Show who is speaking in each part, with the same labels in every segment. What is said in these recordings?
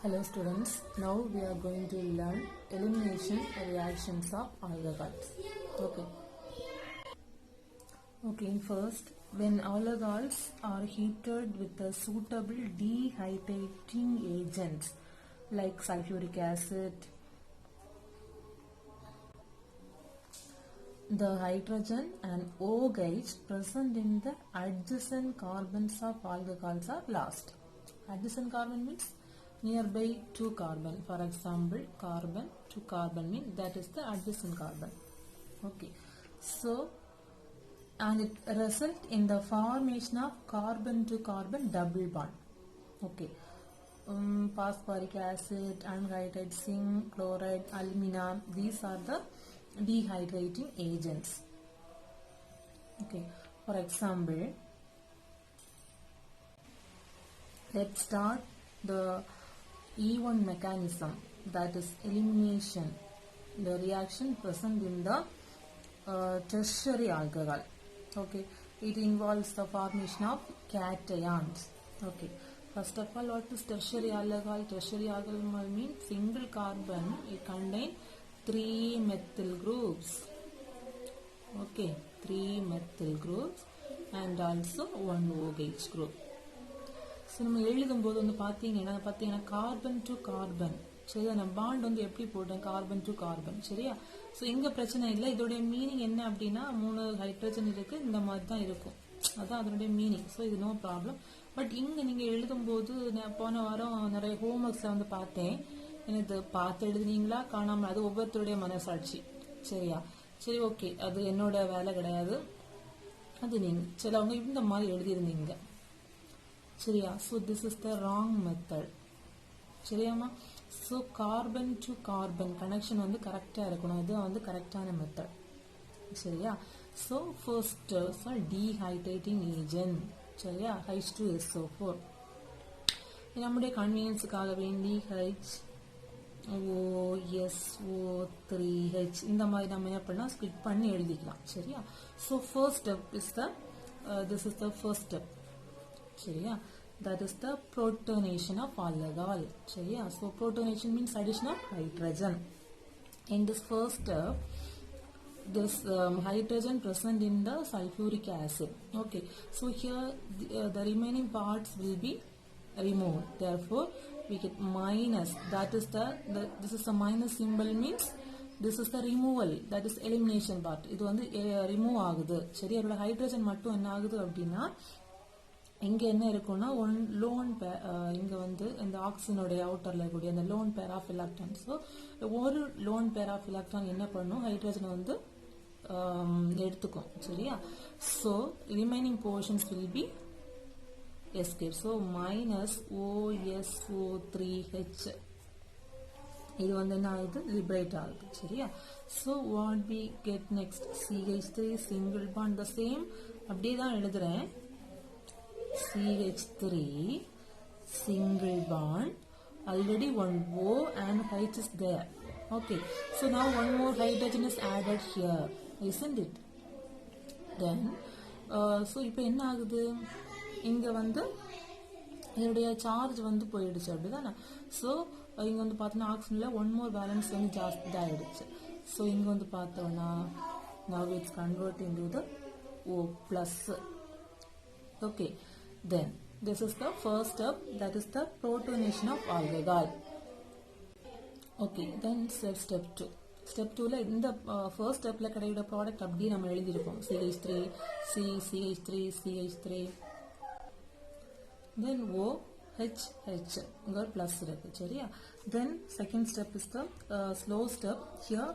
Speaker 1: Hello students, now we are going to learn elimination reactions of alcohols. Okay, first, when alcohols are heated with a suitable dehydrating agents like sulfuric acid, the hydrogen and OH present in the adjacent carbons of alcohols are lost. Adjacent carbon means nearby two carbon. For example, carbon to carbon means that is the adjacent carbon. Okay, so and it result in the formation of carbon to carbon double bond. Okay, phosphoric acid, anhydride, zinc, chloride, alumina, these are the dehydrating agents. Okay, for example, let's start the E1 mechanism, that is elimination, the reaction present in the tertiary alcohol. Okay, it involves the formation of cations. Okay, first of all, what is tertiary alcohol? Tertiary alcohol means single carbon, it contains 3 methyl groups. Okay, 3 methyl groups and also 1 OH group. So நம்ம எழுதும்போது வந்து பார்த்தீங்கன்னா carbon to carbon, சரியா? நான் bond வந்து எப்படி போட்டேன், carbon to carbon, சரியா? ஸோ இங்கே பிரச்சனை இல்லை. இதோடைய மீனிங் என்ன அப்படின்னா 3 ஹைட்ரஜன் இருக்கு, இந்த மாதிரி தான் இருக்கும், அதுதான் அதனுடைய மீனிங். ஸோ இது நோ ப்ராப்ளம். பட் இங்கே நீங்கள் எழுதும்போது நான் போன வாரம் நிறைய ஹோம்ஒர்க்ஸில் வந்து பார்த்தேன், எனக்கு பார்த்து எழுதுனீங்களா காணாமல், அது ஒவ்வொருத்தருடைய மனசாட்சி, சரியா? சரி, ஓகே, அது என்னோட வேலை கிடையாது, அது நீங்கள் சிலவங்க இந்த மாதிரி எழுதியிருந்தீங்க, சரியா? So this is the wrong method, சரியாமா? So carbon to carbon connection வந்து கரெக்டாக இருக்கணும், இது வந்து கரெக்டான மெத்தட், சரியா? ஸோ ஃபர்ஸ்ட் டீஹைட்ரேட்டிங் ஏஜென்ட், சரியா? H2SO4. நம்முடைய கன்வீனியன்ஸுக்காக வேண்டி HOSO3H இந்த மாதிரி நம்ம என்ன பண்ணலாம், ஸ்பிளிட் பண்ணி எழுதிக்கலாம், சரியா? So first step is the this is the first step, சரியா? That is the protonation of alcohol, சரியா? So protonation means addition of hydrogen. In this first step, this hydrogen present in the sulfuric acid. Okay, so here the remaining parts will be removed. Therefore, we get minus. That is this is the minus symbol means this is the removal. That is elimination part. இது வந்து remove ஆகுது, சரியா? இதோட hydrogen மட்டும் என்ன ஆகுது அப்படின்னா இங்கே என்ன இருக்குன்னா லோன் இங்கே வந்து இந்த ஆக்சிஜனுடைய அவுட்டரில் இருக்கக்கூடிய அந்த lone pair of electron. So ஒரு லோன் பேர் ஆஃப் எலக்ட்ரான் என்ன பண்ணும், ஹைட்ரஜனை வந்து எடுத்துக்கும், சரியா? So remaining portions will be escape. So minus OSO3H இது வந்து என்ன ஆகுது, லிபரேட் ஆகுது, சரியா? So what we get next, CH3 single bond, the same அப்படியே தான் எழுதுறேன். CH3 single bond, already one O and H is there. Okay, so now one more hydrogen is added here, isn't it? Then so இப்போ என்ன ஆகுது, இங்க வந்து இதோடைய charge வந்து போயிடுச்சு, அப்படிதானே? ஸோ இங்க வந்து பார்த்தோன்னா ஆக்சிஜன்ல ஒன் மோர் பேலன்ஸ் வந்து ஜாஸ்தி ஆயிடுச்சு. ஸோ இங்க வந்து பார்த்தோம்னா now it's converting to the O plus. Okay, then this is the first step, that is the protonation of alcohol. Okay, then step 2. Step 2ல இந்த first stepல கிடைக்கிற ப்ராடக்ட் அப்படியே நம்ம எழுதியிருப்போம், CH3 CH3 CH3 then OHH இங்க ஒரு plus இருக்கு, சரியா? Then second step is the slow step. Here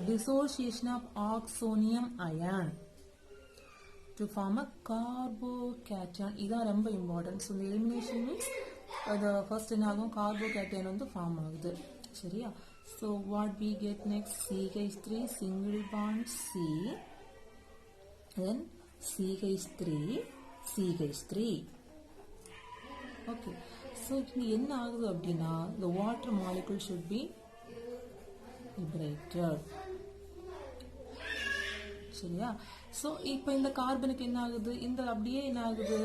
Speaker 1: dissociation of oxonium ion to form a carbocation. இதான் ரொம்ப இம்பார்ட்டன்ட். ஸோ இந்த எலிமினேஷன் மீன்ஸ் அது ஃபர்ஸ்ட் என்ன ஆகும், கார்போகேட்டைன் வந்து ஃபார்ம் ஆகுது, சரியா? So what we get next, CH3 single bond C, then CH3 CH3. Okay, so இது என்ன ஆகுது அப்படின்னா the water molecule should be liberated, சரியா? ஸோ இப்போ இந்த கார்பனுக்கு என்ன ஆகுது, இந்த அப்படியே என்ன ஆகுது,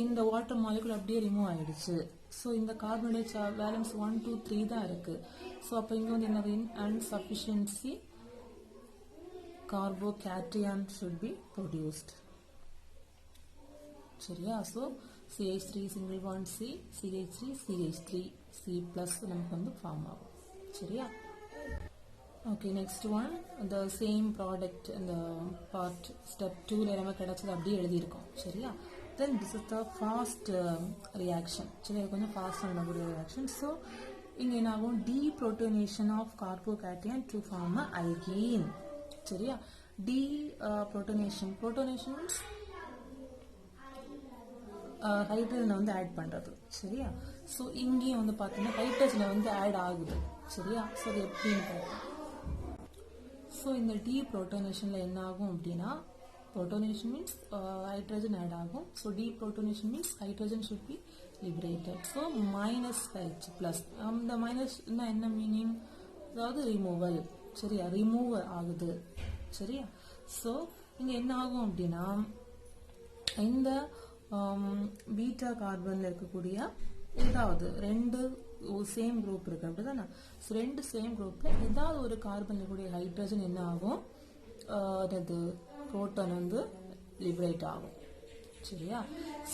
Speaker 1: இந்த வாட்டர் மாலிகுல் அப்படியே ரிமூவ் ஆயிடுச்சு. ஸோ இந்த கார்பனோட வேலன்ஸ் 1 2 3 தான் இருக்கு. ஸோ அப்போ இங்கே வந்து என்னது insufficiency carbocation should be produced. சரியா? So CH3 single bond C, CH3 CH3 C plus நமக்கு வந்து ஃபார்ம் ஆகும். சரியா? Okay, next one the same product இந்த பார்ட் ஸ்டெப் 2ல நமக்கு கிடைச்சது அப்படியே எழுதியிருக்கோம். சரியா? then this is the fast reaction. சரி, இது கொஞ்சம் ஃபாஸ்டாக நடக்கக்கூடிய ரியாக்ஷன். ஸோ இங்கே என்ன ஆகும், deprotonation of carbocation to form a alkene. சரியா? deprotonation means ஹைட்ரஜனை வந்து ஆட் பண்றது. சரியா? ஸோ இங்கேயும் வந்து பார்த்தீங்கன்னா ஹைட்ரஜனை வந்து ஆட் ஆகுது. சரியா? ஸோ அது எப்படின்னு பார்ப்போம். ஸோ இந்த deprotonation என்ன ஆகும் அப்படின்னா, protonation means hydrogen add ஆகும். So deprotonation means hydrogen should be liberated. So minus H plus. அந்த minus என்ன மீனிங், அதாவது ரிமூவல். சரியா? ரிமூவ் ஆகுது. சரியா? ஸோ இங்க என்ன ஆகும் அப்படின்னா, இந்த பீட்டா கார்பன்ல இருக்கக்கூடிய ஏதாவது ரெண்டு சேம் குரூப் இருக்கு அப்படிதானே. ஸோ ரெண்டு சேம் குரூப்ல ஏதாவது ஒரு கார்பன்ல இருக்கக்கூடிய ஹைட்ரஜன் என்ன ஆகும், அது புரோட்டான் வந்து லிபரேட் ஆகும். சரியா?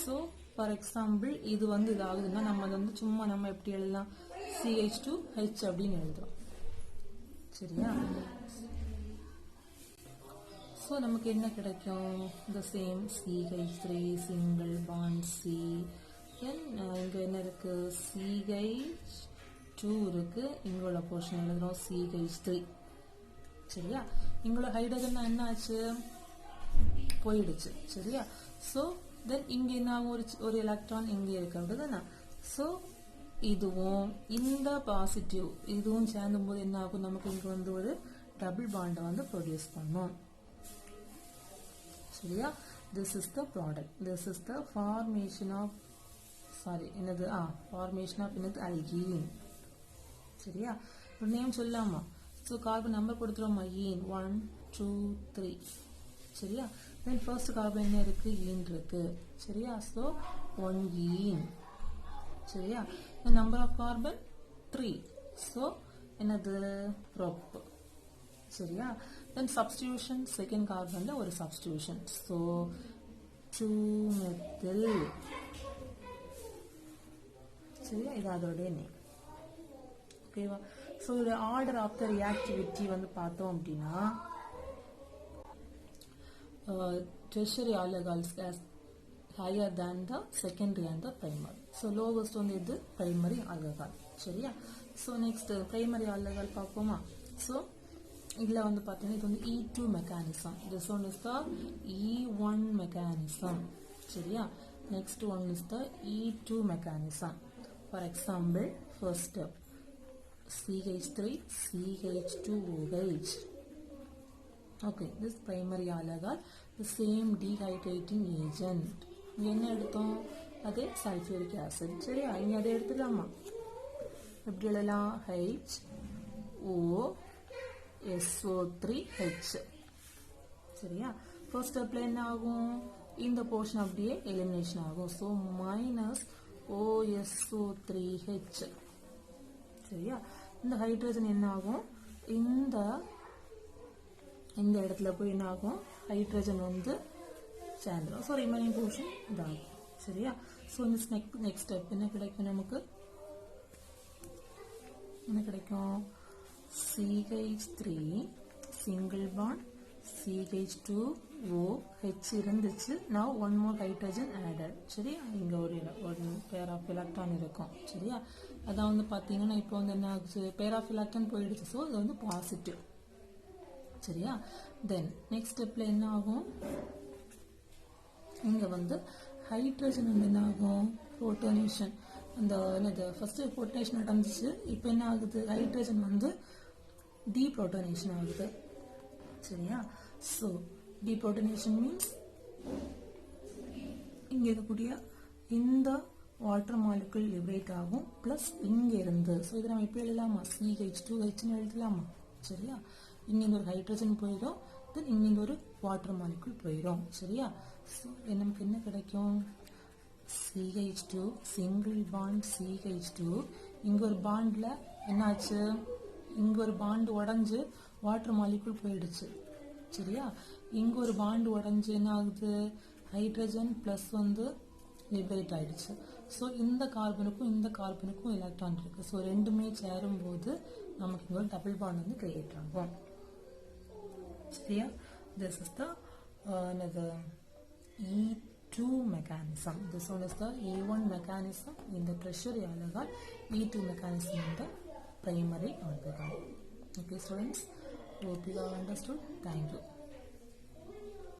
Speaker 1: ஸோ ஃபார் எக்ஸாம்பிள் இது வந்து இதாகுதுன்னா நம்ம அதை வந்து சும்மா நம்ம எப்படி எழுதலாம், CH2H அப்படின்னு எழுதுறோம். சரியா? ஸோ நமக்கு என்ன கிடைக்கும், the same CH3 single bond C. இங்க என்ன இருக்கு, CH2 இருக்கு, இங்குள்ள போர்ஷன் எழுதுறோம் CH3. சரியா? இங்குள்ள ஹைட்ரஜன் என்ன ஆச்சு, போயிடுச்சு. சரியா? ஸோ தென் இங்க என்ன ஒரு எலக்ட்ரான் இங்க இருக்கு அப்படிதானே. ஸோ இதுவும் இந்த பாசிட்டிவ் இதுவும் சேர்ந்தும் போது என்ன ஆகும், நமக்கு இங்க வந்து ஒரு டபுள் பாண்டை வந்து ப்ரொடியூஸ் பண்ணும். சரியா? this is the product, this is the formation of என்னது formation of என்னது alkene. சரியா? ஒரு நேம் சொல்லலாமா? ஸோ கார்பன் நம்பர் கொடுத்துருவோமா, ஈன் 1 2 3. சரியா? தென் ஃபர்ஸ்ட் கார்பன் என்ன இருக்கு, ஈன் இருக்கு. சரியா? So 1 ene. சரியா? Number of carbon 3. ஸோ என்னது, ப்ரோப். சரியா? தென் சப்ஸ்டிடியூஷன், செகண்ட் கார்பன்ல ஒரு சப்ஸ்டிடியூஷன். So 2-methyl. சரியா? இது அதோடைய நேம். ஓகேவா? ஸோ இதோட ஆர்டர் ஆஃப் த ரியாக்டிவிட்டி வந்து பார்த்தோம் அப்படின்னா, tertiary alcohols as higher than the secondary and the primary. So lowest வந்து இது primary alcohol. சரியா? ஸோ நெக்ஸ்ட் primary alcohol பார்ப்போமா. ஸோ இதில் வந்து பார்த்தீங்கன்னா இது வந்து E2 mechanism. This one is the E1 mechanism. சரியா? next one is the E2 mechanism. For example, first step CH3 CH2OH. Okay, this primary alcohol, the same dehydrating agent. என்ன எடுத்தோம், அதே சல்ஃபியூரிக் ஆசிட். சரியா? இங்க அதை எடுத்துக்கலாமா, எப்படி எழுதலாம், HOSO3H. சரியா? ஃபர்ஸ்ட் ஸ்டெப்ல என்ன ஆகும், இந்த போர்ஷன் அப்படியே எலிமினேஷன் ஆகும். So minus OSO3H. சரியா? இந்த ஹைட்ரஜன் என்ன ஆகும், இந்த இடத்துல போய் என்ன ஆகும், ஹைட்ரஜன் வந்து சேர்ந்துடும். ஸோ ரிமைனிங் போர்ஷன் இதாகும். சரியா? ஸோ இந்த நெக்ஸ்ட் ஸ்டெப் என்ன கிடைக்கும், நமக்கு என்ன கிடைக்கும், CH3 single bond CH2OH இருந்துச்சு. now one more hydrogen added. சரியா? இங்க ஒரு pair of electron இருக்கும். சரியா? அதான் வந்து பாத்தீங்கன்னா இப்போ வந்து என்ன ஆகுது, pair of electron போயிடுச்சு. ஸோ இது வந்து பாசிட்டிவ். சரியா? தென் நெக்ஸ்ட் ஸ்டெப்ல என்ன ஆகும், இங்க வந்து ஹைட்ரஜன் வந்து என்ன ஆகும், புரோட்டோனேஷன். அந்த என்னது ஃபர்ஸ்ட் புரோட்டோனேஷன் நடந்துச்சு, இப்போ என்ன ஆகுது, ஹைட்ரஜன் வந்து டீப்ரோட்டோனேஷன் ஆகுது. சரியா? ஸோ டீப்ரோட்டோனேஷன் மீன்ஸ் இங்க இருக்கக்கூடிய இந்த வாட்டர் மாலிகுல் லிபரேட் ஆகும், பிளஸ் இங்க இருந்து. ஸோ இதை நம்ம எப்படி எழுதலாமா, CH2H எழுதலாமா. சரியா? இங்க ஒரு ஹைட்ரஜன் போயிடும், தென் இங்க ஒரு வாட்டர் மாலிகுல் போயிடும். சரியா? ஸோ நமக்கு என்ன கிடைக்கும், CH2 single bond CH2 இங்க ஒரு பாண்ட்ல என்னாச்சு இங்க ஒரு பாண்ட் உடைஞ்சு வாட்டர் மாலிகுல் போயிடுச்சு சரியா இங்க ஒரு பாண்ட் உடைஞ்சு என்ன ஆகுது ஹைட்ரஜன் பிளஸ் வந்து லிபரேட் ஆயிடுச்சு சோ இந்த கார்பனுக்கும் எலக்ட்ரான் இருக்கு சோ ரெண்டுமே சேரும்போது நமக்கு இங்க ஒரு டபுள் பாண்ட் வந்து கிரியேட் ஆகும் சரியா this is the another E2 mechanism. This one is the E1 mechanism in the tertiary alcohol, E2 mechanism in the primary alcohol. Okay students, hope you have understood. Thank you.